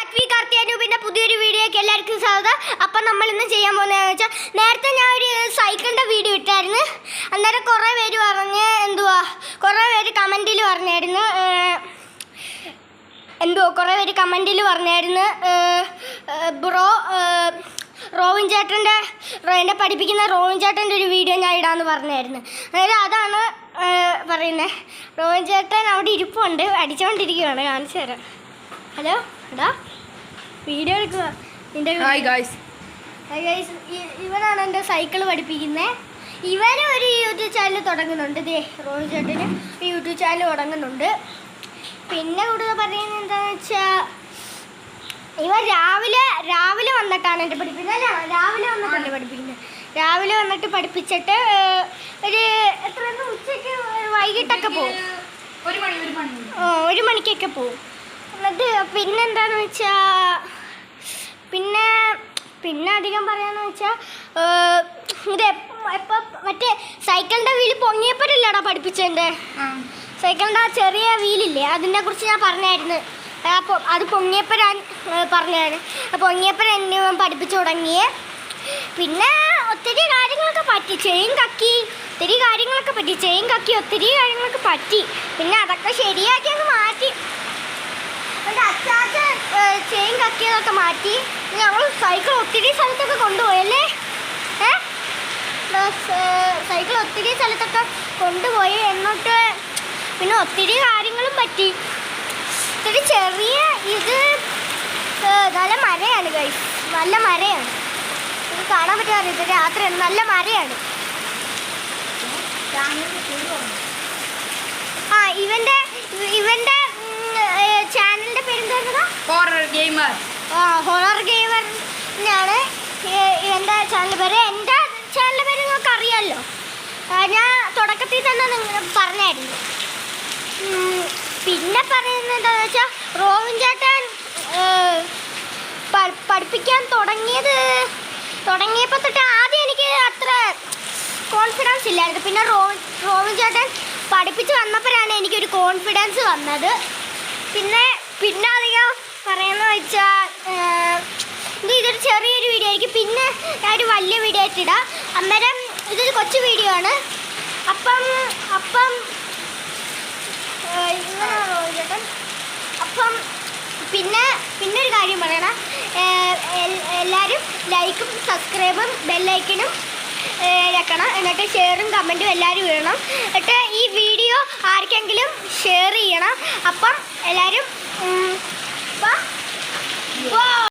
ലക്വി കാർത്തിയാനൂപിൻ്റെ പുതിയൊരു വീഡിയോയ്ക്ക് എല്ലാവർക്കും സ്വാഗതം. അപ്പം നമ്മൾ ഇന്ന് ചെയ്യാൻ പോകുന്നതെന്ന് വെച്ചാൽ നേരത്തെ ഞാൻ ഒരു സൈക്കിളിൻ്റെ വീഡിയോ ഇട്ടായിരുന്നു. അന്നേരം കുറേ പേര് പറഞ്ഞ് കുറേ പേര് കമൻറ്റിൽ പറഞ്ഞായിരുന്നു ബ്രോ റോവിൻ ചേട്ടൻ്റെ എന്നെ പഠിപ്പിക്കുന്ന റോവിൻ ചേട്ടൻ്റെ ഒരു വീഡിയോ ഞാൻ ഇടാമെന്ന് പറഞ്ഞായിരുന്നു. അതായത് അതാണ് പറയുന്നത്. റോവിൻ ചേട്ടൻ അവിടെ ഇരിപ്പുണ്ട്, അടിച്ചുകൊണ്ടിരിക്കുകയാണ്. കാണിച്ചു തരാം. ഹലോ എടാ, വീഡിയോ എടുക്കുക. ഇവനാണ് എൻ്റെ സൈക്കിൾ പഠിപ്പിക്കുന്നത്. ഇവനും ഒരു യൂട്യൂബ് ചാനൽ തുടങ്ങുന്നുണ്ട്. റോവിൻ ചേട്ടന് ഒരു യൂട്യൂബ് ചാനൽ തുടങ്ങുന്നുണ്ട്. പിന്നെ കൂടുതൽ പറയുന്നത് എന്താണെന്ന് വെച്ചാൽ ഇവൻ രാവിലെ വന്നിട്ടാണ് എൻ്റെ പഠിപ്പിക്കുന്നത്. രാവിലെ വന്നിട്ട് പഠിപ്പിച്ചിട്ട് ഒരു ഉച്ചയ്ക്ക് വൈകിട്ടൊക്കെ പോകും. 1 മണിക്കൊക്കെ പോകും. എന്നിട്ട് പിന്നെന്താണെന്ന് വെച്ചാൽ പിന്നെ അധികം പറയാന്ന് വെച്ചാൽ ഇപ്പം മറ്റേ സൈക്കിളിൻ്റെ വീല് പൊങ്ങിയപ്പോഴല്ലേടാ പഠിപ്പിച്ചതിൻ്റെ. സൈക്കിളിൻ്റെ ആ ചെറിയ വീലില്ലേ, അതിനെ കുറിച്ച് ഞാൻ പറഞ്ഞായിരുന്നു. അപ്പോൾ അത് പൊങ്ങിയപ്പോഴാണ് എന്നെ പഠിപ്പിച്ചു തുടങ്ങിയേ. പിന്നെ ഒത്തിരി കാര്യങ്ങളൊക്കെ പറ്റി. ചെയിൻ കക്കി ഒത്തിരി കാര്യങ്ങളൊക്കെ പറ്റി. പിന്നെ അതൊക്കെ ശരിയാക്കി അങ്ങ് മാറ്റി. എൻ്റെ അച്ചാച്ചൻ ചെയിൻ കക്കിയതൊക്കെ മാറ്റി. ഞങ്ങൾ സൈക്കിൾ ഒത്തിരി സ്ഥലത്തൊക്കെ കൊണ്ടുപോയല്ലേ. സൈക്കിൾ ഒത്തിരി സ്ഥലത്തൊക്കെ കൊണ്ടുപോയി. എന്നിട്ട് പിന്നെ ഒത്തിരി കാര്യങ്ങളും പറ്റി. ഒരു ചെറിയ നല്ല മരയാണ് ഗൈസ്, നല്ല മരയാണ്. ഇത് കാണാൻ പറ്റാറില്ല, ഇത് രാത്രിയാണ്. നല്ല മരയാണ്. ഇവന്റെ ചാനലിന്റെ പേരെന്താ? ഹൊറർ ഗെയിമർ എന്നാണ് ഇവന്റെ ചാനൽ പേര്. എൻ്റെ ചാനലിന്റെ പേര് നിങ്ങൾക്ക് അറിയാമല്ലോ. ഞാൻ തുടക്കത്തിൽ തന്നെ പറഞ്ഞായിരുന്നു. പിന്നെ പറയുന്നത് എന്താണെന്ന് വെച്ചാൽ റോവിൻ ചേട്ടൻ പഠിപ്പിക്കാൻ തുടങ്ങിയപ്പോൾ തൊട്ട് ആദ്യം എനിക്ക് അത്ര കോൺഫിഡൻസ് ഇല്ലായിരുന്നു. പിന്നെ റോവിൻ ചേട്ടൻ പഠിപ്പിച്ച് വന്നപ്പോഴാണ് എനിക്കൊരു കോൺഫിഡൻസ് വന്നത്. പിന്നെ അധികം പറയുന്നത് വെച്ചാൽ ഇതൊരു ചെറിയൊരു വീഡിയോ ആയിരിക്കും. പിന്നെ ഞാനൊരു വലിയ വീഡിയോ ആയിട്ട് ഇടാം. അന്നേരം ഇതൊരു കൊച്ചു വീഡിയോ ആണ്. അപ്പം പിന്നെ ഒരു കാര്യം പറയണം. എല്ലാവരും ലൈക്കും സബ്സ്ക്രൈബും ബെല്ലൈക്കനും വെക്കണം. എന്നിട്ട് ഷെയറും കമൻറ്റും എല്ലാവരും ഇടണം. എന്നിട്ട് ഈ വീഡിയോ ആർക്കെങ്കിലും ഷെയർ ചെയ്യണം. അപ്പം എല്ലാവരും